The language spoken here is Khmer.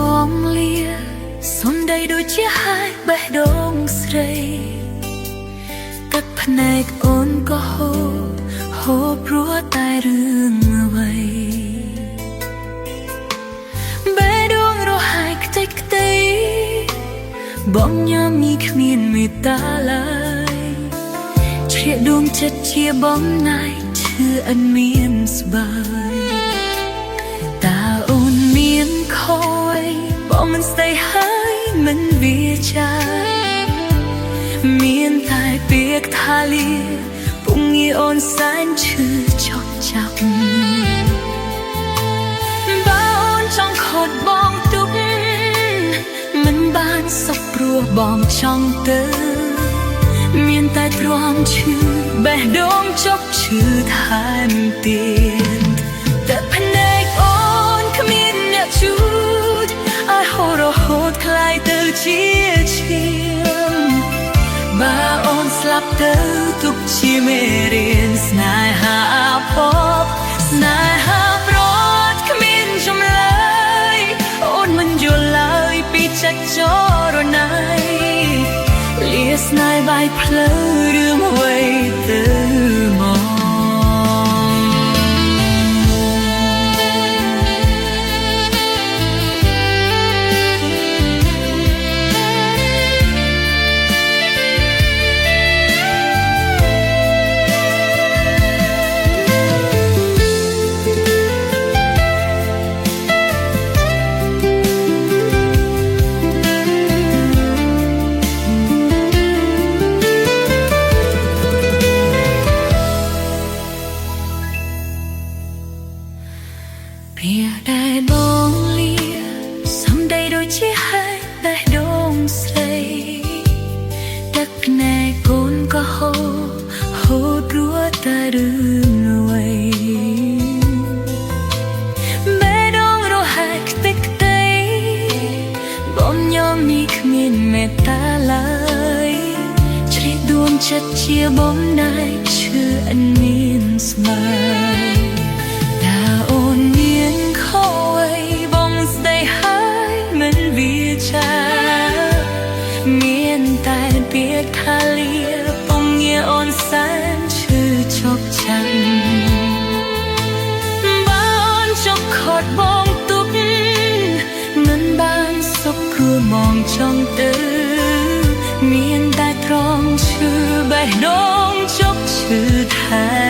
បងលាសំដីដូចជាហាយបេះដូងស្រីទឹកភ្នែកអូនក៏ហូរព្រោះតែរឿងអ្វីបេះដូងរហាយខ្ទេចខ្ទីបងញ៉ាំញីគ្មានមេត្តាឡើយជ្រាកដួងចិត្តជាបំណាយឈឺអត់មានស្បើយតើអូនមានខូចបងមិនស្ដីហើយមិនវាចាមានតែពាក្យថាលាពុំងាយអូនសែនឈឺចោះចាប់បើអូនចង់ខត់បងទុកមិនបានសុខព្រោះបងចង់ទៅមានតែទ្រាំឈឺបេះដូងជប់ឈឺថែមទៀតតែភ្នែកអូនគ្មានអ្នកជួចឲ្យហូររហូតคล้ายទៅជាឈាមបើអូនស្លាប់ទៅទុកជាមេរៀនស្នេហាពពស្នេហាប្រត់គ្មានចម្លើយអូនមិនយល់ឡើយពីចិត្តចរណៃលាស្នេហ៍បាយផ្លូវរឿងអ្វីទៅមកពេលដែលបងលាសំដីដូចជាហាយបេះដូងស្រីទឹកភ្នែកកូនក៏ហូរព្រោះតែរឿងអ្វីបេះដូងរហាយខ្ទេចខ្ទីបងញោមនេះគ្មានមេត្តាឡើយជ្រាបដួងចិត្តជាបំណាយឈឺអត់មានស្មើមានតែពាក្យថាលាពុំងាយអូនសែនឈឺឈប់ចាំបើអូនចង់ខត់បងទុកមិនបានសុខព្រោះមងចង់ទៅមានតែត្រង់ឈឺបេះដូងជប់ឈឺថែ